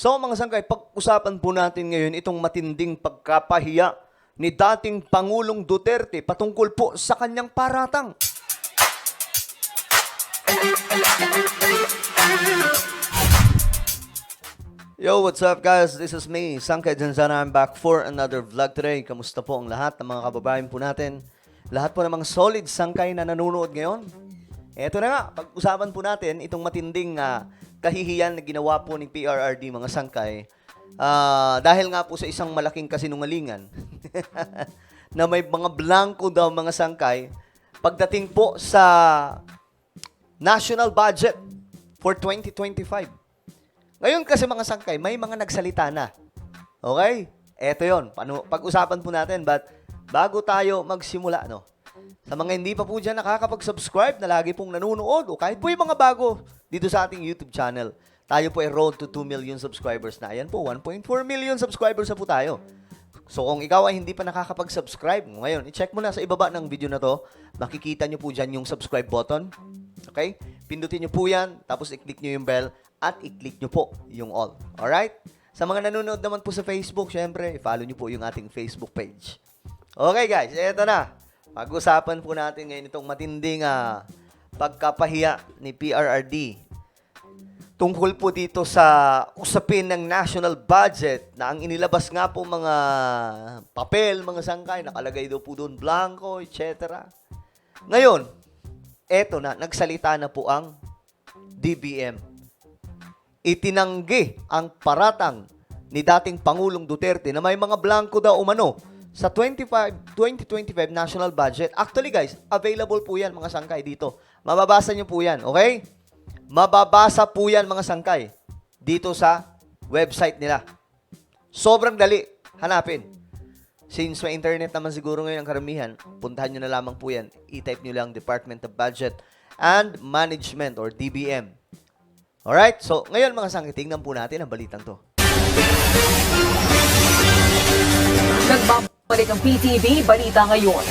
So mga sangkay, pag-usapan po natin ngayon itong matinding pagkapahiya ni dating Pangulong Duterte patungkol po sa kanyang paratang. Yo, what's up guys? This is me, Sangkay Janzana. I'm back for another vlog today. Kamusta po ang lahat ng mga kababayan po natin? Lahat po namang solid sangkay na nanonood ngayon. Eto na nga, pag-usapan po natin itong matinding kahihiyan na ginawa po ni PRRD mga sangkay. Dahil nga po sa isang malaking kasinungalingan na may mga blanco daw mga sangkay pagdating po sa national budget for 2025. Ngayon kasi mga sangkay, may mga nagsalita na. Okay? Eto yon. Pag-usapan po natin, but bago tayo magsimula, no? Sa mga hindi pa po dyan nakakapag-subscribe na lagi pong nanonood o kahit po yung mga bago dito sa ating YouTube channel, tayo po ay road to 2 million subscribers na. Ayan po, 1.4 million subscribers na po tayo. So kung ikaw ay hindi pa nakakapag-subscribe, ngayon, i-check mo na sa ibaba ng video na to, makikita nyo po dyan yung subscribe button. Okay? Pindutin nyo po yan, tapos i-click nyo yung bell, at i-click nyo po yung all. Alright? Sa mga nanonood naman po sa Facebook, syempre, i-follow nyo po yung ating Facebook page. Okay guys, eto na. Pag-usapan po natin ngayon itong matinding pagkapahiya ni PRRD tungkol po dito sa usapin ng national budget na ang inilabas nga po mga papel, mga sangkay, nakalagay daw po doon blanco, etc. Ngayon, eto na, nagsalita na po ang DBM. Itinanggi ang paratang ni dating Pangulong Duterte na may mga blanco daw umano sa 2025 national budget. Actually guys, available po yan mga sangkay dito. Mababasa nyo po yan, okay? Mababasa po yan mga sangkay dito sa website nila. Sobrang dali, hanapin. Since may internet naman siguro ngayon ang karamihan, puntahan nyo na lamang po yan. I-type nyo lang Department of Budget and Management or DBM. Alright, so ngayon mga sangkay, tingnan po natin ang balitang to. Nagbabalik ang PTV, balita ngayon.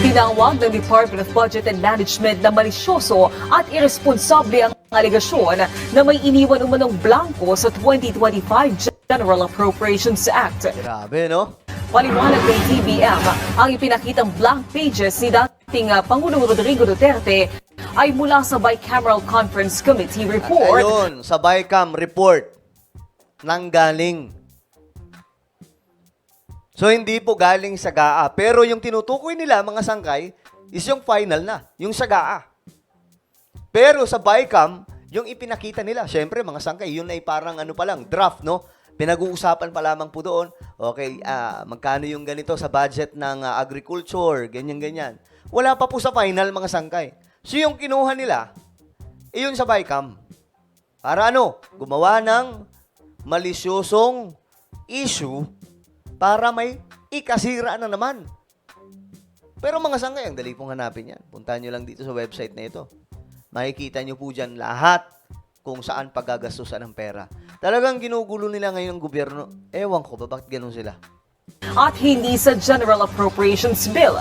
Tinawag ng Department of Budget and Management na malisyoso at irresponsable ang alegasyon na may iniwan umanong blanco sa 2025 General Appropriations Act. Grabe, no? Paliwanag ng TBM, ang ipinakitang blank pages ni dating Pangulong Rodrigo Duterte ay mula sa Bicameral Conference Committee report. Ayun, sa BICAM report nanggaling. So, hindi po galing sa GAA. Pero yung tinutukoy nila, mga sangkay, is yung final na, yung sa GAA. Pero sa BICAM, yung ipinakita nila, syempre, mga sangkay, yun ay parang ano pa lang, draft, no? Pinag-uusapan pa lamang po doon, okay, magkano yung ganito sa budget ng agriculture, ganyan-ganyan. Wala pa po sa final, mga sangkay. So, yung kinuha nila, iyon sa BICAM. Para ano? Gumawa ng malisyosong issue para may ikasira na naman. Pero mga sangkay, ang dali pong hanapin yan. Puntahan nyo lang dito sa website na ito. Makikita nyo po dyan lahat kung saan paggagastusan ng pera. Talagang ginugulo nila ngayon ng gobyerno. Ewan ko ba, bakit ganun sila? At hindi sa General Appropriations Bill.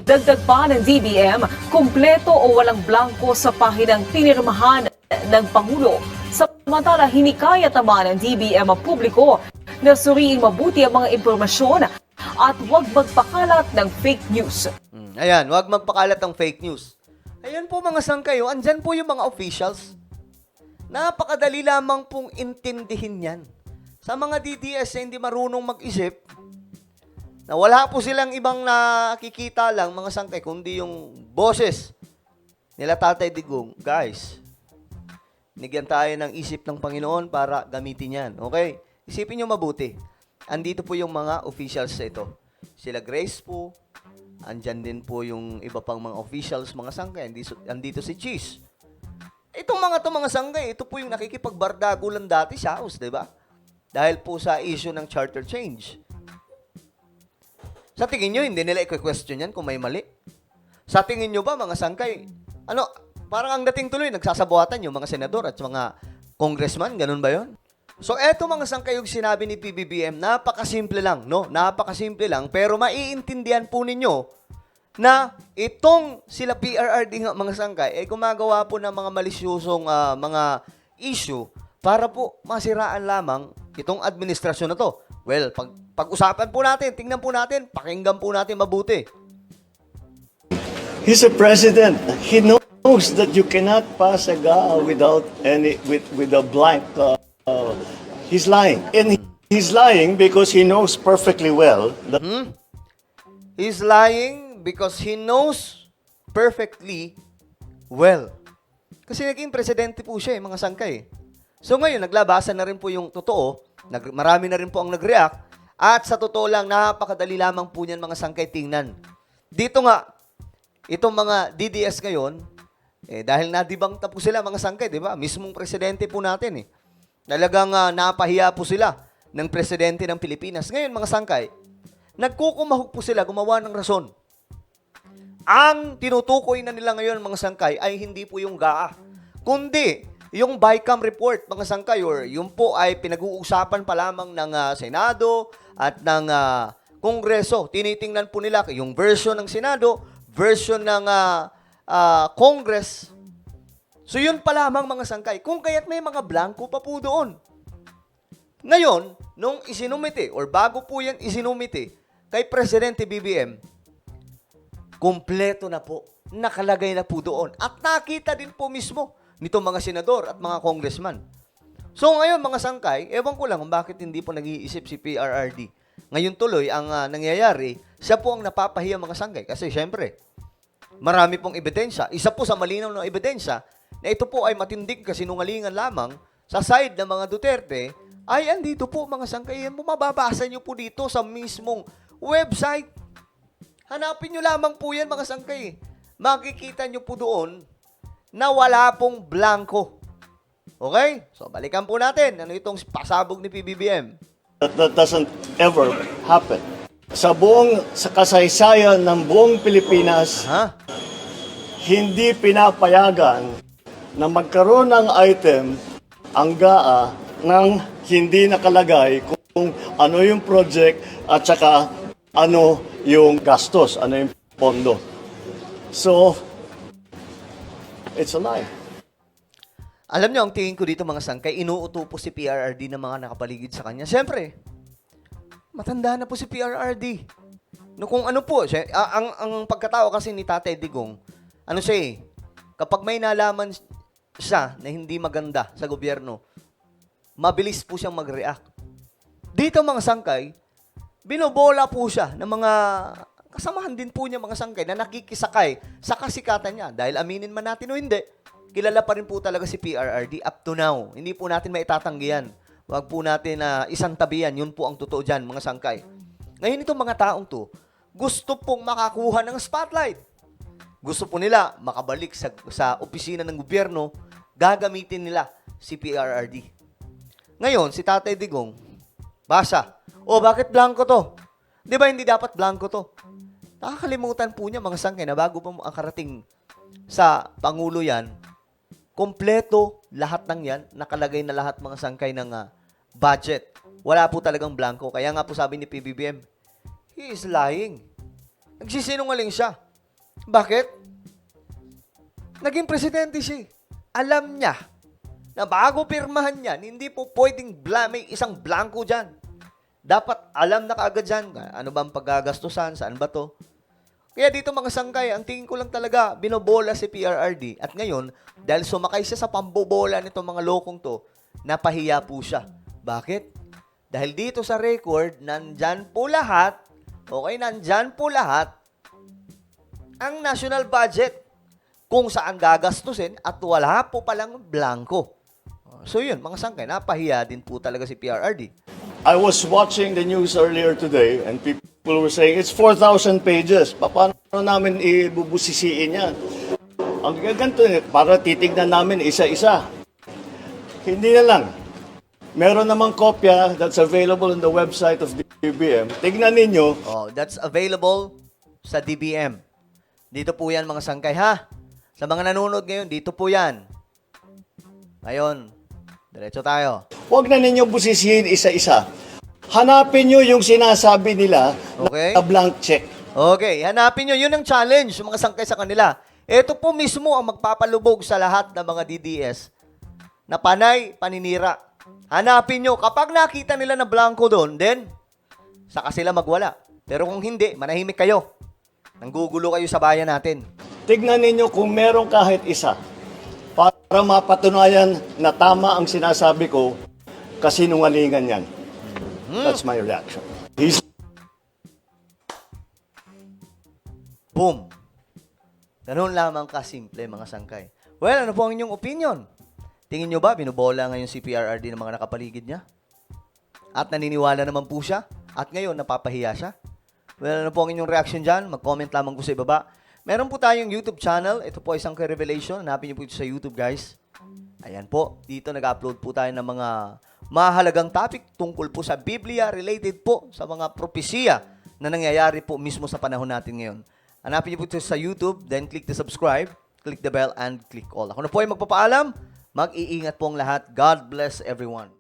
Dagdag pa ng DBM, kumpleto o walang blanco sa pahinang pinirmahan ng Pangulo. Samantala, hinikayat naman ng DBM ang publiko na suriin mabuti ang mga impormasyon at huwag magpakalat ng fake news. Ayan, huwag magpakalat ng fake news. Ayan po mga sangkay, andyan po yung mga officials. Napakadali lamang pong intindihin yan. Sa mga DDS na hindi marunong mag-isip, na wala po silang ibang nakikita lang, mga sangkay, kundi yung boses nila Tatay Digong. Guys, nigyan tayo ng isip ng Panginoon para gamitin yan. Okay? Isipin nyo mabuti. Andito po yung mga officials sa ito. Sila Grace po. Andyan din po yung iba pang mga officials, mga sangkay. Andito si Cheese. Itong mga sangkay, ito po yung nakikipagbardago lang dati sa house, di ba? Dahil po sa issue ng charter change. Sa tingin nyo, hindi nila i-question yan kung may mali? Sa tingin nyo ba, mga sangkay, parang ang dating tuloy, nagsasabuatan yung mga senador at mga congressman, ganun ba yon? So, eto mga sangkay yung sinabi ni PBBM, napakasimple lang, no? Napakasimple lang, pero maiintindihan po ninyo na itong sila PRRD nga mga sangkay, gumagawa po ng mga malisyosong mga issue para po masiraan lamang itong administrasyon na to? Well, pag-usapan po natin, tingnan po natin, pakinggan po natin mabuti. He's a president. He knows that you cannot pass a GAA without with a blank. He's lying, and he's lying because he knows perfectly well that He's lying because he knows perfectly well. Kasi naging presidente po siya, mga sangkay. So ngayon, naglabasan na rin po yung totoo. Marami na rin po ang nag-react. At sa totoo lang, napakadali lamang po niyan, mga sangkay, tingnan. Dito nga, itong mga DDS ngayon, dahil nadibangta po sila, mga sangkay, di ba? Mismong presidente po natin, Talagang napahiya po sila ng presidente ng Pilipinas. Ngayon, mga sangkay, nagkukumahog po sila gumawa ng rason. Ang tinutukoy na nila ngayon, mga sangkay, ay hindi po yung GAA, kundi yung BICAM report, mga sangkay, or yung po ay pinag-uusapan pa lamang ng Senado at ng Kongreso. Tinitingnan po nila yung version ng Senado, version ng Congress. So yun pa lamang, mga sangkay, kung kaya't may mga blanco pa po doon. Ngayon, nung isinumite, or bago po yan isinumite, kay Presidente BBM, kumpleto na po. Nakalagay na po doon. At nakita din po mismo nitong mga senador at mga congressman. So ngayon, mga sangkay, ewan ko lang kung bakit hindi po nag-iisip si PRRD. Ngayon tuloy, ang nangyayari, siya po ang napapahiya, mga sangkay. Kasi syempre, marami pong ebidensya. Isa po sa malinaw na ebidensya na ito po ay matindig kasinungalingan lamang sa side ng mga Duterte, ay andito po, mga sangkay. Yan po, mababasa nyo po dito sa mismong website. Hanapin nyo lamang po yan, mga sangkay. Makikita nyo po doon na wala pong blanco. Okay? So, balikan po natin. Ano itong pasabog ni PBBM? that doesn't ever happen. Sa kasaysayan ng buong Pilipinas, hindi pinapayagan na magkaroon ng item ang GAA nang hindi nakalagay kung ano yung project at saka ano yung gastos, ano yung pondo. So, it's a lie. Alam niyo, ang tingin ko dito, mga sangkay, inuuto po si PRRD ng mga nakapaligid sa kanya. Siyempre, matanda na po si PRRD. No, kung ano po, ang pagkatao kasi ni Tatay Digong, ano siya kapag may nalaman siya na hindi maganda sa gobyerno, mabilis po siyang mag-react. Dito, mga sangkay, binobola po siya ng mga kasamahan din po niya, mga sangkay, na nakikisakay sa kasikatan niya. Dahil aminin man natin o hindi, kilala pa rin po talaga si PRRD up to now. Hindi po natin maitatanggihan. Huwag po natin isang tabihan. Yun po ang totoo dyan, mga sangkay. Ngayon itong mga taong to, gusto pong makakuha ng spotlight. Gusto po nila makabalik sa opisina ng gobyerno, gagamitin nila si PRRD. Ngayon, si Tatay Digong, basa. Bakit blanco to? Di ba hindi dapat blanco to? Nakakalimutan po niya, mga sangkay, na bago pa ang karating sa Pangulo yan, kompleto lahat ng yan, nakalagay na lahat, mga sangkay, ng budget. Wala po talagang blanco. Kaya nga po sabi ni PBBM, he is lying. Nagsisinungaling siya. Bakit? Naging presidente siya. Alam niya na bago pirmahan yan, hindi po pwedeng may isang blanco dyan. Dapat alam na kaagad dyan, ano ba ang paggagastusan, saan ba to? Kaya dito, mga sangkay, ang tingin ko lang talaga, binobola si PRRD. At ngayon, dahil sumakay siya sa pambobola nitong mga lokong to, napahiya po siya. Bakit? Dahil dito sa record, nandyan po lahat, nandyan po lahat, ang national budget, kung saan gagastusin, at wala po palang blanco. So yun, mga sangkay, napahiya din po talaga si PRRD. I was watching the news earlier today and people were saying, it's 4,000 pages. Paano namin ibubusisiin yan? Ang ganito, para titignan namin isa-isa. Hindi na lang. Meron namang kopya that's available on the website of DBM. Tignan ninyo. That's available sa DBM. Dito po yan, mga sangkay, ha? Sa mga nanonood ngayon, dito po yan. Ngayon, diretso tayo. Huwag na ninyo busisihin isa-isa. Hanapin nyo yung sinasabi nila na blank check. Okay, hanapin nyo. Yun ang challenge, mga sangkay sa kanila. Ito po mismo ang magpapalubog sa lahat ng mga DDS na panay paninira Hanapin nyo. Kapag nakita nila na blanco doon, then, saka sila magwala. Pero kung hindi, manahimik kayo. Nanggugulo kayo sa bayan natin. Tignan ninyo kung meron kahit isa para mapatunayan na tama ang sinasabi ko, kasinungalingan yan. That's my reaction. Boom. Ganun lamang kasimple, mga sangkay. Well, ano po ang inyong opinion? Tingin nyo ba, binubola ngayon si PRRD ng mga nakapaligid niya? At naniniwala naman po siya? At ngayon, napapahiya siya? Well, ano po ang inyong reaction dyan? Mag-comment lamang po sa ibaba. Meron po tayong YouTube channel. Ito po ay Sangkay Revelation. Hanapin niyo po ito sa YouTube, guys. Ayan po. Dito nag-upload po tayo ng mga mahalagang topic tungkol po sa Biblia, related po sa mga propesiya na nangyayari po mismo sa panahon natin ngayon. Hanapin niyo po ito sa YouTube, then click the subscribe, click the bell, and click all. Ako na po ay magpapaalam. Mag-iingat po ang lahat. God bless everyone.